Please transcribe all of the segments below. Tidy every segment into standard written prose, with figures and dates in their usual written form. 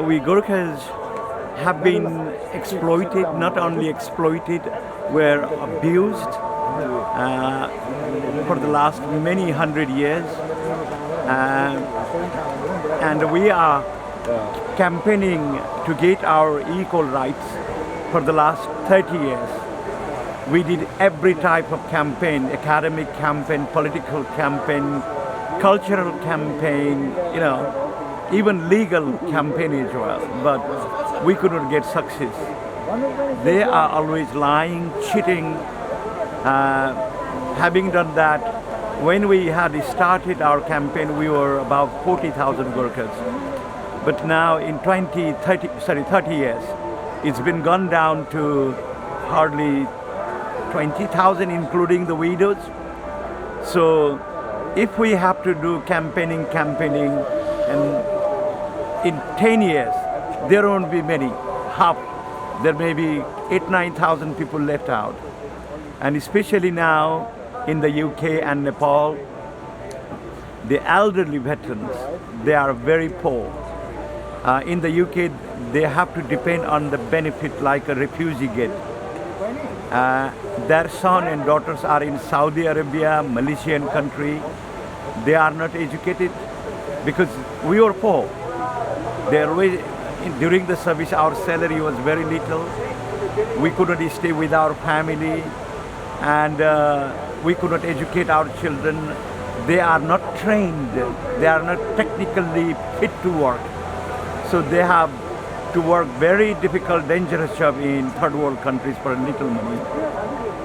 we Gurkhas have been exploited, not only exploited, we're abused for the last many hundred years. And we are campaigning to get our equal rights for the last 30 years. We did every type of campaign, academic campaign, political campaign, cultural campaign, even legal campaign as well, but we could not get success. They are always lying, cheating. Having done that, when we had started our campaign, we were about 40,000 Gurkhas. But now in 30 years, it's been gone down to hardly 20,000, including the widows. So if we have to do campaigning, and in 10 years, there won't be many, half. There may be 8,000-9,000 people left out. And especially now in the UK and Nepal, the elderly veterans, they are very poor. In the UK, they have to depend on the benefit like a refugee get. Their son and daughters are in Saudi Arabia, Malaysian country. They are not educated because we were poor. During the service, our salary was very little. We couldn't stay with our family, and we could not educate our children. They are not trained. They are not technically fit to work. So they have to work very difficult, dangerous job in third world countries for little money.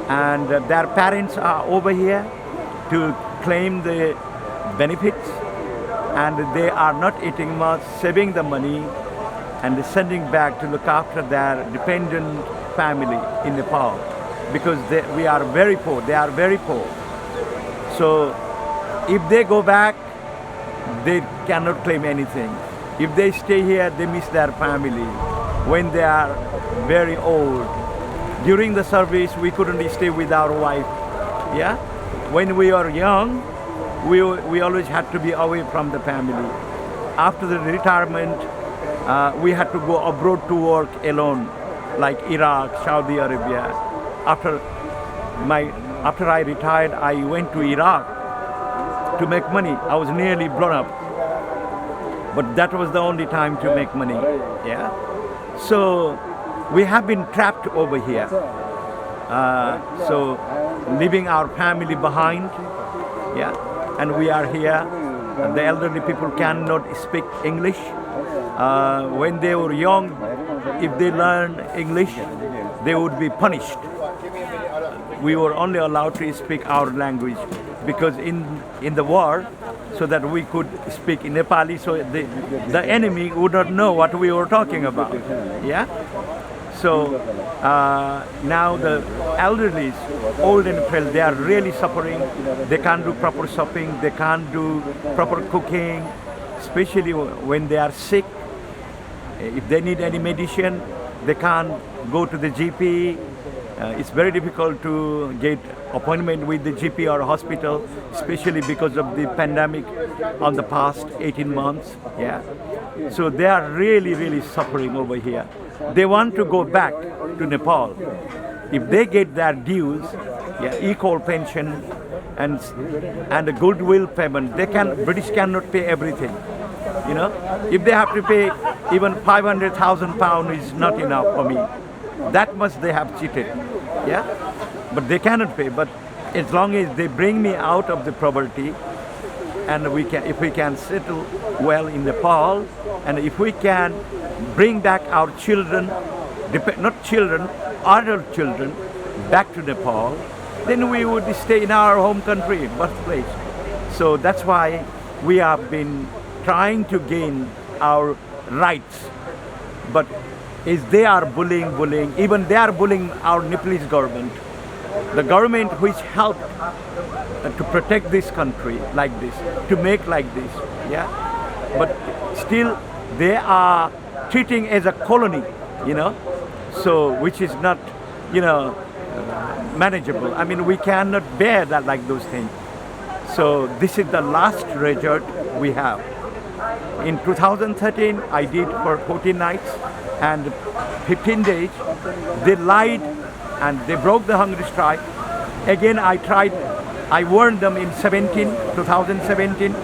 And their parents are over here to claim the benefits, and they are not eating much, saving the money, and sending back to look after their dependent family in Nepal, because we are very poor. They are very poor. So if they go back, they cannot claim anything. If they stay here, they miss their family when they are very old. During the service, we couldn't stay with our wife. Yeah, when we were young, we always had to be away from the family. After the retirement, we had to go abroad to work alone, like Iraq, Saudi Arabia. After I retired, I went to Iraq to make money. I was nearly blown up. But that was the only time to make money. Yeah. So we have been trapped over here. So leaving our family behind. Yeah. And we are here. The elderly people cannot speak English. When they were young, if they learn English, they would be punished. We were only allowed to speak our language because in the war, so that we could speak in Nepali, so the enemy would not know what we were talking about. Yeah. So now the elderly, old and frail, they are really suffering. They can't do proper shopping. They can't do proper cooking, especially when they are sick. If they need any medicine, they can't go to the GP. It's very difficult to get appointment with the GP or hospital, especially because of the pandemic on the past 18 months. Yeah. So they are really, really suffering over here. They want to go back to Nepal. If they get their dues, yeah, equal pension and a goodwill payment, British cannot pay everything. If they have to pay even 500,000 pounds is not enough for me. That much they have cheated. Yeah. But they cannot pay. But as long as they bring me out of the poverty, and if we can settle well in Nepal, and if we can bring back our children, not children, adult children, back to Nepal, then we would stay in our home country, birthplace. So that's why we have been trying to gain our rights. But is they are bullying, even they are bullying our Nepalese government. The government which helped to protect this country like this, to make like this, yeah. But still they are treating as a colony, so which is not, manageable. I mean, we cannot bear that like those things. So this is the last resort we have. In 2013, I did for 14 nights and 15 days. They lied and they broke the hunger strike. Again, I warned them in 2017.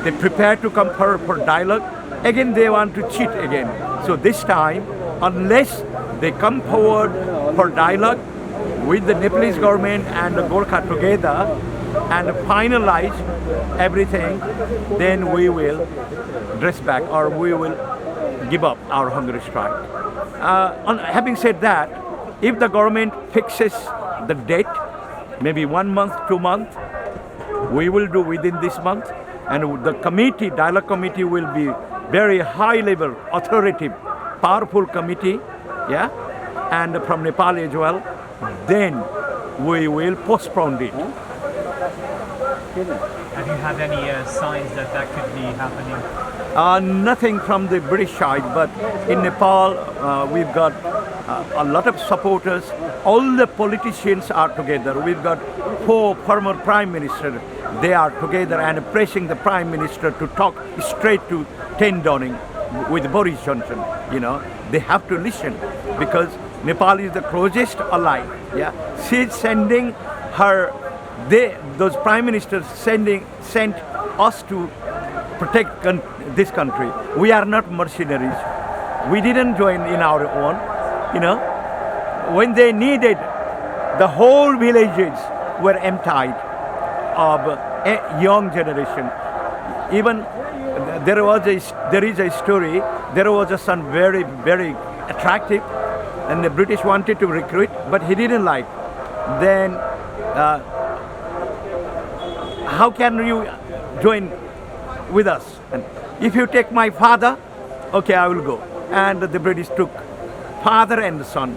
They prepared to come for dialogue. Again, they want to cheat again. So this time, unless they come forward for dialogue with the Nepalese government and the Gurkha together and finalize everything, then we will dress back or we will give up our hunger strike. Having said that, if the government fixes the date, maybe 1 month, 2 months, we will do within this month, and the committee, dialogue committee, will be very high level, authoritative, powerful committee, yeah, and from Nepal as well. Then we will postpone it. Have you had any signs that could be happening? Nothing from the British side, but in Nepal we've got a lot of supporters. All the politicians are together. We've got 4 former prime ministers. They are together and pressing the prime minister to talk straight to 10 Downing with Boris Johnson. You know, they have to listen because Nepal is the closest ally. Yeah, she's sending her. Those prime ministers sent us to protect this country. We are not mercenaries. We didn't join in our own. You know, when they needed, the whole villages were emptied of a young generation. Even there is a story. There was a son very attractive, and the British wanted to recruit, but he didn't like. Then. How can you join with us? And if you take my father, okay, I will go. And the British took father and the son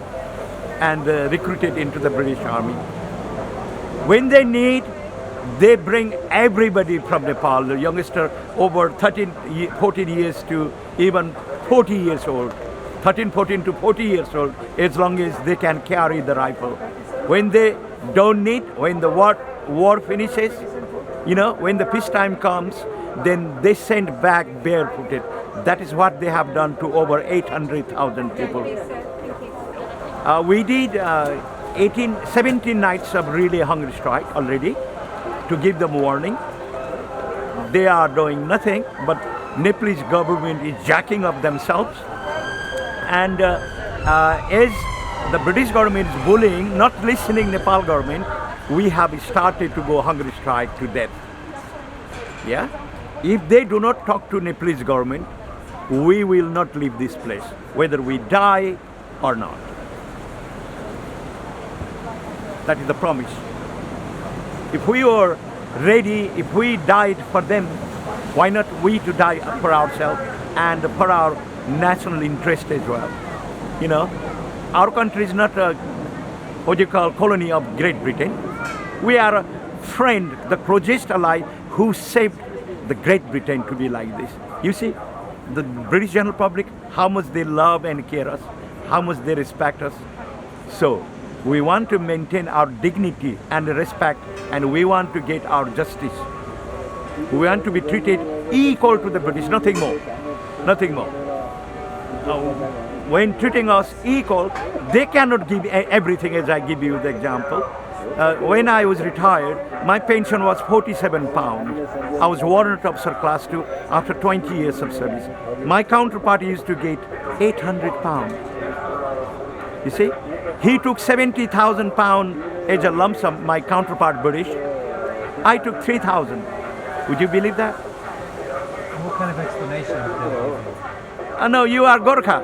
and recruited into the British army. When they need, they bring everybody from Nepal, the youngster over 14 years to even 40 years old, 14 to 40 years old, as long as they can carry the rifle. When they don't need, when the war finishes, you know, when the peacetime comes, then they send back barefooted. That is what they have done to over 800,000 people. We did 17 nights of really hunger strike already to give them warning. They are doing nothing, but Nepalese government is jacking up themselves. And as the British government is bullying, not listening Nepal government, we have started to go hunger strike to death. Yeah? If they do not talk to Nepalese government, we will not leave this place, whether we die or not. That is the promise. If we were ready, if we died for them, why not we to die for ourselves and for our national interest as well? You know, our country is not a colony of Great Britain. We are a friend, the closest ally who saved the Great Britain to be like this. You see, the British general public, how much they love and care us, how much they respect us. So, we want to maintain our dignity and respect, and we want to get our justice. We want to be treated equal to the British, nothing more. Nothing more. When treating us equal, they cannot give everything, as I give you the example. When I was retired, my pension was £47. I was warrant officer class 2 after 20 years of service. My counterpart used to get £800. You see, he took £70,000 as a lump sum, my counterpart British. I took 3,000. Would you believe that? What kind of explanation did they give you? No, you are Gurkha.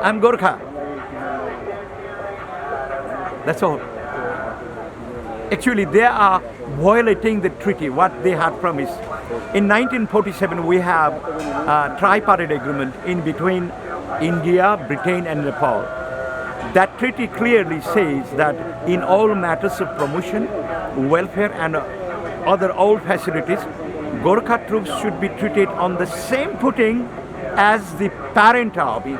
I'm Gurkha. That's all. Actually, they are violating the treaty, what they had promised. In 1947, we have a tripartite agreement in between India, Britain and Nepal. That treaty clearly says that in all matters of promotion, welfare and other all facilities, Gurkha troops should be treated on the same footing as the parent army.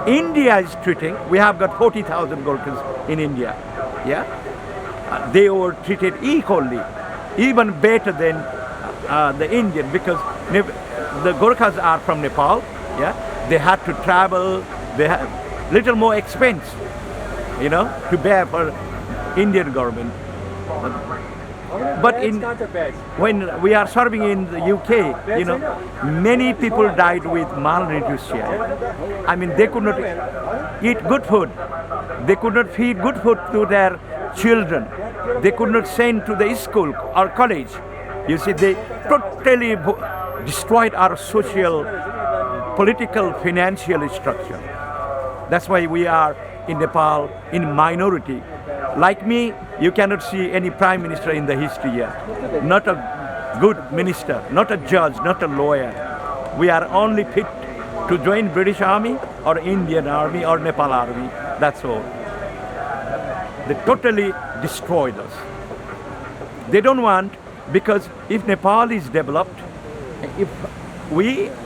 India is treating, we have got 40,000 Gurkhas in India, yeah? They were treated equally, even better than the Indian, because the Gurkhas are from Nepal. Yeah, they had to travel. They have little more expense, to bear for Indian government. But when we are serving in the UK, many people died with malnutrition. I mean, they could not eat good food. They could not feed good food to their children. They could not send to the school or college. You see, they totally destroyed our social, political, financial structure. That's why we are in Nepal in minority. Like me, you cannot see any prime minister in the history yet. Not a good minister, not a judge, not a lawyer. We are only fit to join British Army or Indian Army or Nepal Army. That's all. They totally destroyed us. They don't want, because if Nepal is developed, if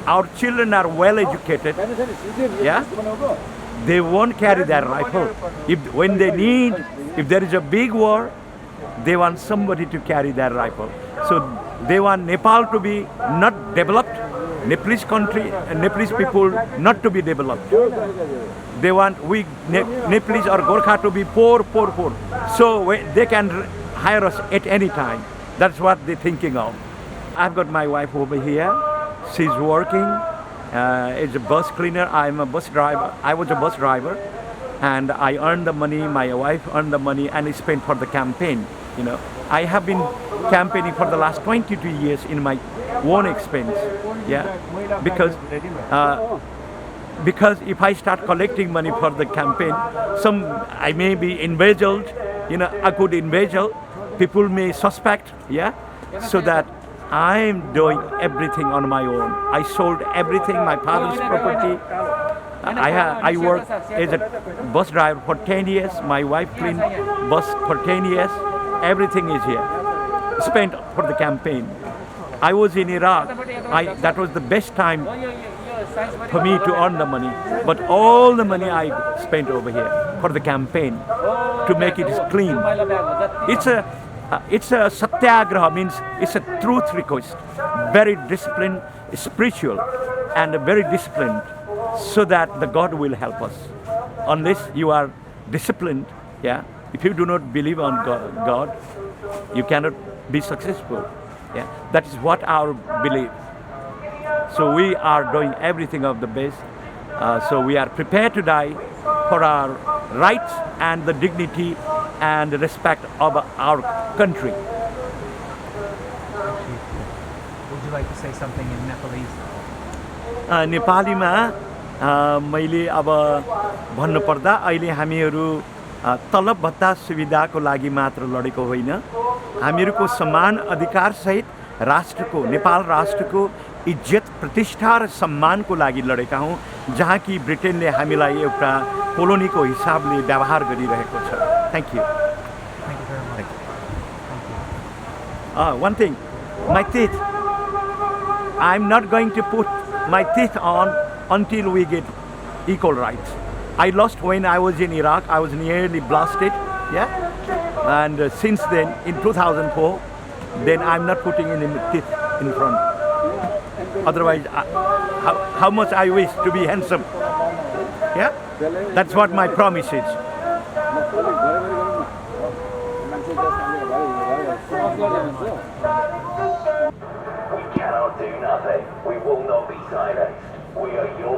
our children are well educated, yeah, they won't carry their rifle. When they need, if there is a big war, they want somebody to carry their rifle. So they want Nepal to be not developed, Nepalese country and Nepalese people not to be developed. They want Nepalese or Gorkha to be poor. So they can hire us at any time. That's what they're thinking of. I've got my wife over here. She's working as a bus cleaner. I'm a bus driver. I was a bus driver, and I earned the money. My wife earned the money, and I spent for the campaign. I have been campaigning for the last 22 years in my own expense. Yeah, because if I start collecting money for the campaign, I may be embezzled. I could embezzle. People may suspect. Yeah, so that I'm doing everything on my own. I sold everything, my father's property. I worked as a bus driver for 10 years. My wife cleaned bus for 10 years. Everything is here. Spent for the campaign. I was in Iraq. That was the best time for me to earn the money. But all the money I spent over here for the campaign to make it clean. It's a satyagraha, means it's a truth request. Very disciplined, spiritual, and very disciplined, so that the God will help us. Unless you are disciplined, yeah, if you do not believe on God, you cannot be successful. Yeah, that is what our belief. So we are doing everything of the best. So we are prepared to die for our rights and the dignity and the respect of our country. Would you like to say something in Nepalese? नेपालीमा मैले अब भन्नुपर्दा अहिले हामीहरू तलब भत्ता सुविधाको लागि मात्र लडेको होइन, हामीहरूको समान अधिकार सहित राष्ट्रको, नेपाल राष्ट्रको इज्जत, प्रतिष्ठा र सम्मानको लागि लडेका हौं, जहाँ कि ब्रिटेनले हामीलाई एउटा कोलोनीको हिसाबले व्यवहार गरिरहेको छ. Thank you. Thank you very much. Thank you. One thing, my teeth. I'm not going to put my teeth on until we get equal rights. I lost when I was in Iraq. I was nearly blasted. Yeah, and since then, in 2004, then I'm not putting any teeth in front. Otherwise, how much I wish to be handsome. Yeah, that's what my promise is. We cannot do nothing. We will not be silenced. We are your